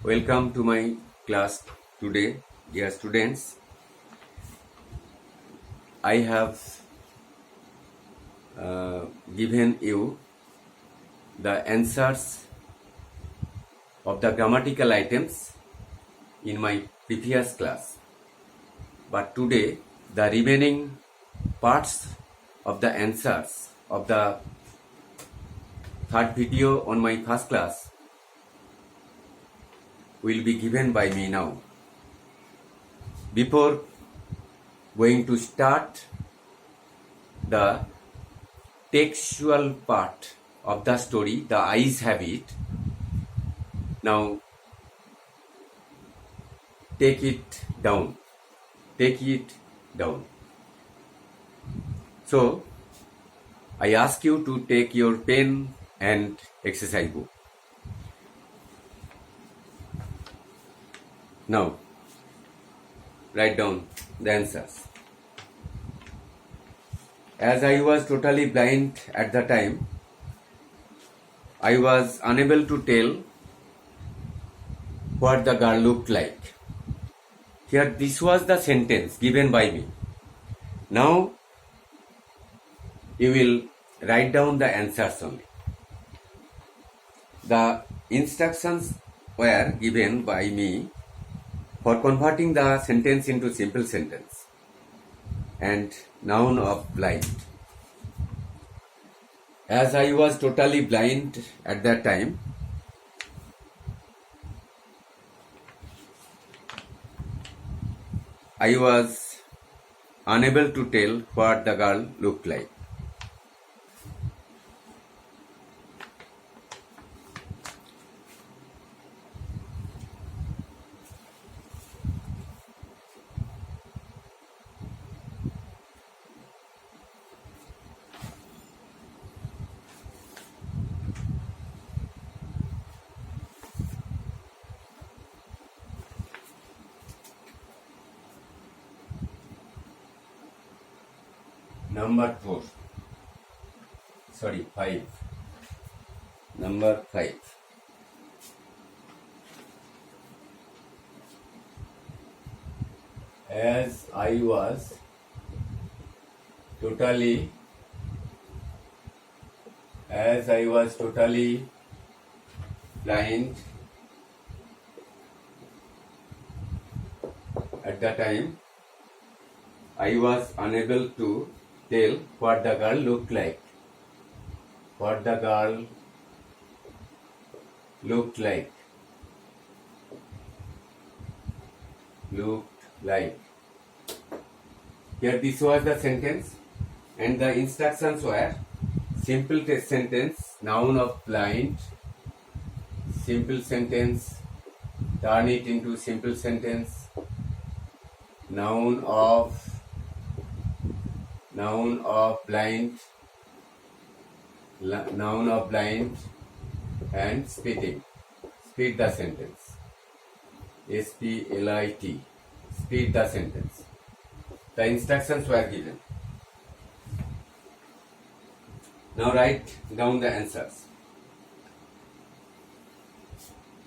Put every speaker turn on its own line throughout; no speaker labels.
Welcome to my class today, dear students. I have given you the answers of the grammatical items in my previous class. But today, the remaining parts of the answers of the third video on my first class will be given by me now. Before going to start the textual part of the story, The Eyes Have It, now take it down. So, I ask you to take your pen and exercise book. Now, write down the answers. As I was totally blind at the time, I was unable to tell what the girl looked like. Here, this was the sentence given by me. Now, you will write down the answers only. The instructions were given by me for converting the sentence into simple sentence and noun of blind. As I was totally blind at that time, I was unable to tell what the girl looked like. Number 5. Number 5. As I was totally blind at the time, I was unable to tell what the girl looked like. Here this was the sentence and the instructions were simple sentence, noun of blind, simple sentence, turn it into simple sentence, noun of blind, and speed the sentence, SPLIT, speed the sentence. The instructions were given. Now write down the answers.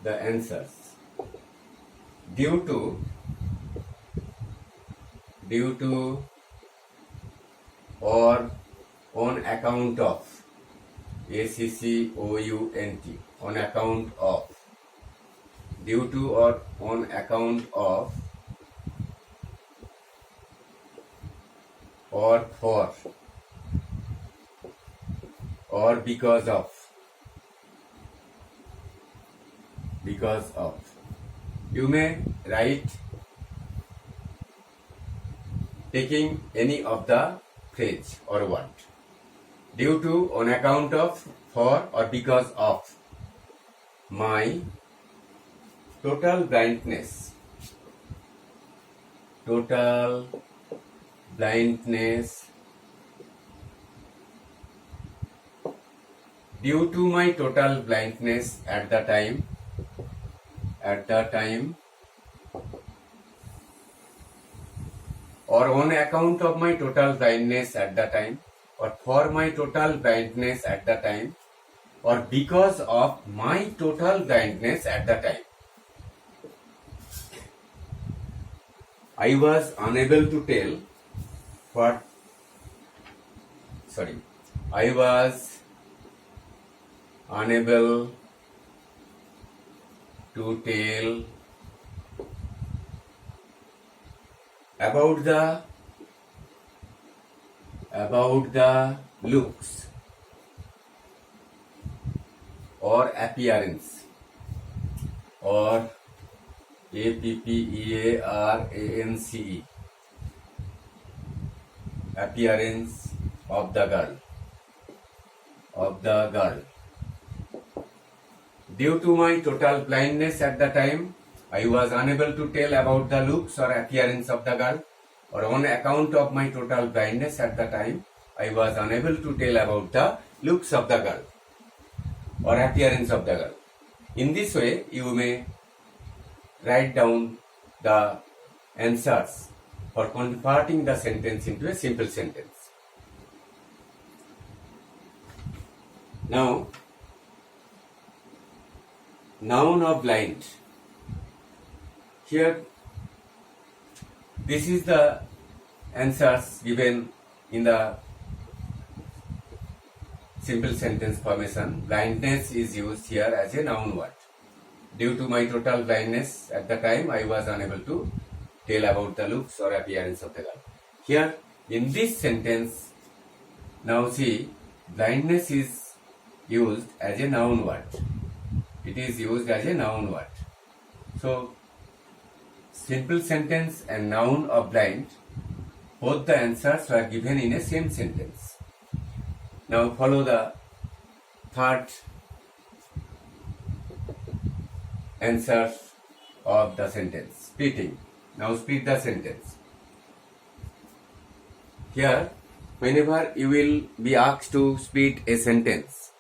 The answers. Due to or on account of, ACCOUNT, on account of, due to or on account of, or for, or because of. You may write taking any of the phrase or word. Due to, on account of, for, or because of my total blindness. Due to my total blindness at the time, or on account of my total blindness at the time, or for my total blindness at the time, or because of my total blindness at the time. I was unable to tell what. Sorry, I was unable to tell about the looks or appearance or appearance appearance of the girl. Due to my total blindness at the time, I was unable to tell about the looks or appearance of the girl, or on account of my total blindness at the time, I was unable to tell about the looks of the girl or appearance of the girl. In this way, you may write down the answers for converting the sentence into a simple sentence. Now, noun of blind. Here, this is the answers given in the simple sentence formation. Blindness is used here as a noun word. Due to my total blindness at the time, I was unable to tell about the looks or appearance of the girl. Here, in this sentence, now see, blindness is used as a noun word. It is used as a noun word. So, simple sentence and noun of blind, both the answers were given in a same sentence. Now follow the third answer of the sentence, splitting. Now split the sentence. Here, whenever you will be asked to split a sentence,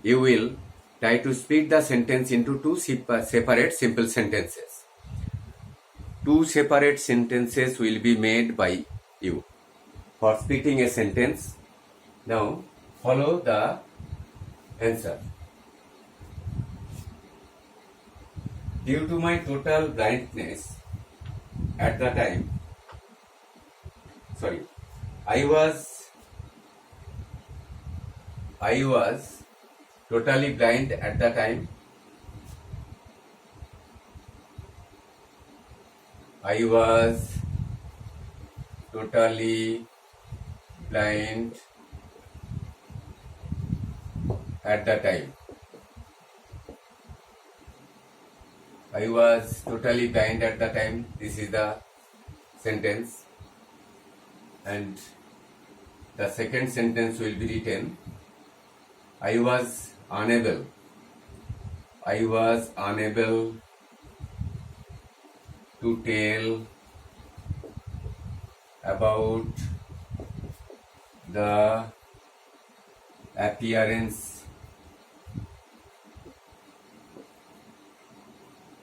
you will try to split the sentence into two separate simple sentences. Two separate sentences will be made by you for splitting a sentence. Now follow the answer. Due to my total blindness at the time, I was totally blind at the time. I was totally blind at the time. I was totally blind at the time. This is the sentence. And the second sentence will be written, I was unable to tell about the appearance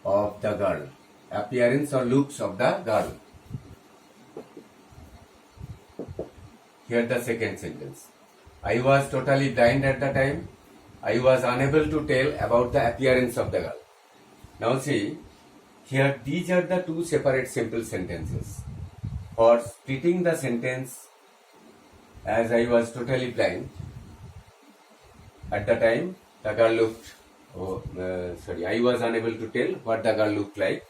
of the girl, appearance or looks of the girl. Here the second sentence. I was totally blind at the time. I was unable to tell about the appearance of the girl. Now see, here these are the two separate simple sentences. For splitting the sentence, as I was totally blind at the time, the girl looked, I was unable to tell what the girl looked like.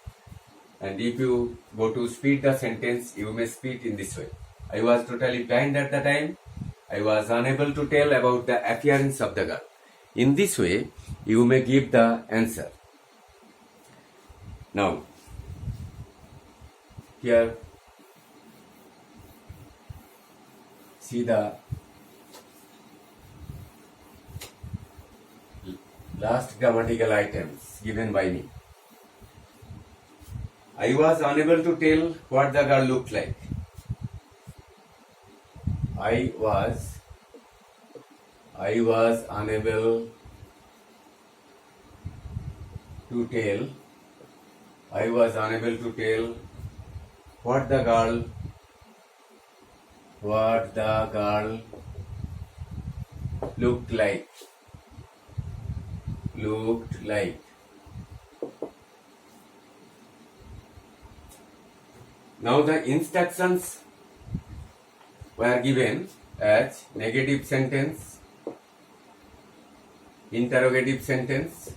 And if you go to split the sentence, you may split in this way. I was totally blind at the time. I was unable to tell about the appearance of the girl. In this way, you may give the answer. Now, here, see the last grammatical items given by me. I was unable to tell what the girl looked like. I was unable to tell what the girl looked like. Now the instructions were given as negative sentence, interrogative sentence,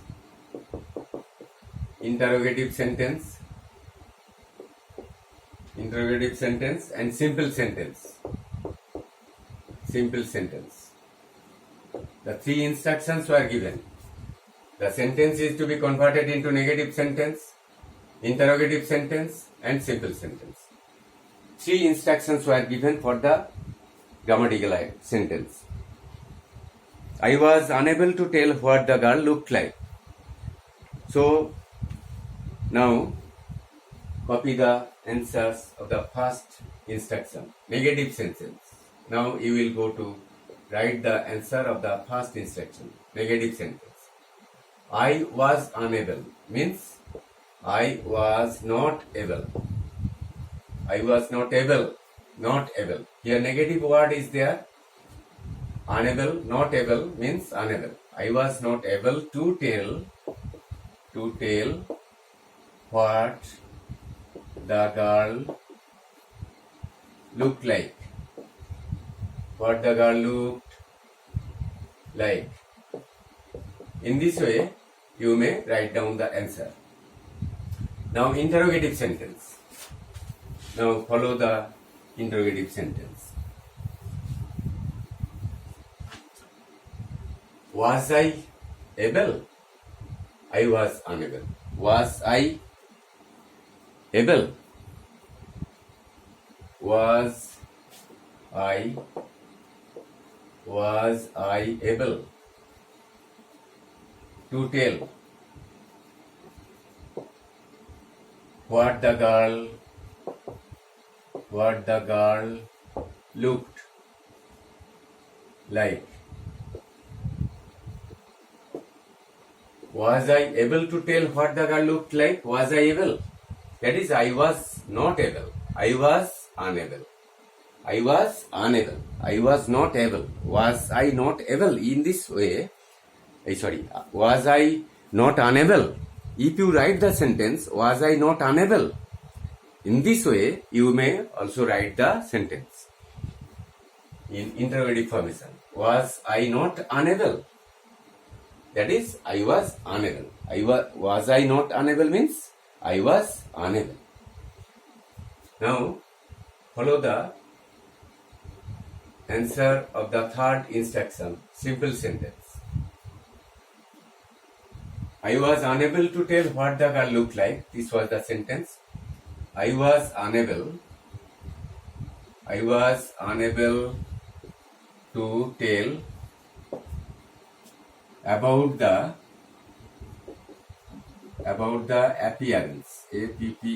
interrogative sentence, interrogative sentence, and simple sentence. Simple sentence. The three instructions were given. The sentence is to be converted into negative sentence, interrogative sentence, and simple sentence. Three instructions were given for the grammatical sentence. I was unable to tell what the girl looked like. So, now copy the answers of the first instruction, negative sentence. Now you will go to write the answer of the first instruction, negative sentence. I was unable means I was not able. I was not able, not able. Here negative word is there. Unable, not able means unable. I was not able to tell what the girl looked like. What the girl looked like. In this way, you may write down the answer. Now, interrogative sentence. Now, follow the interrogative sentence. Was I able? I was unable. Was I able? Was I able to tell what the girl looked like? Was I able to tell what the girl looked like? Was I able? That is, I was not able. I was unable. I was unable. I was not able. Was I not able? In this way, was I not unable? If you write the sentence, was I not unable? In this way, you may also write the sentence in interrogative formation. Was I not unable? That is, I was unable. Was I not unable means I was unable. Now, follow the answer of the third instruction, simple sentence. I was unable to tell what the girl looked like. This was the sentence. I was unable to tell about the appearance, appearance,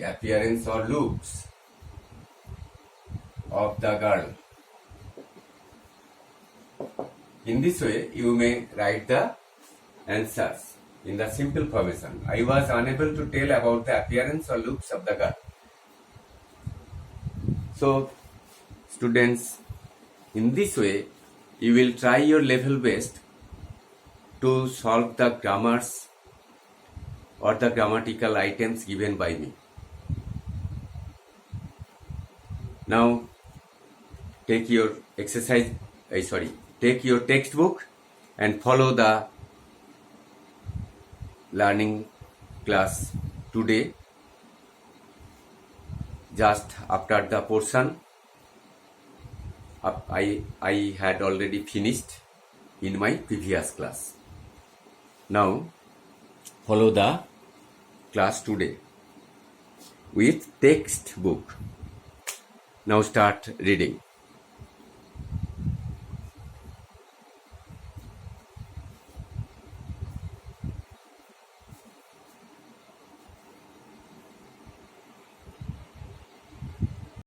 appearance or looks of the girl. In this way, you may write the answers in the simple formation. I was unable to tell about the appearance or looks of the girl. So, students, in this way, you will try your level best to solve the grammars or the grammatical items given by me. Now, take your take your textbook and follow the learning class today. Just after the portion, I had already finished in my previous class. Now, follow the class today with textbook. Now start reading.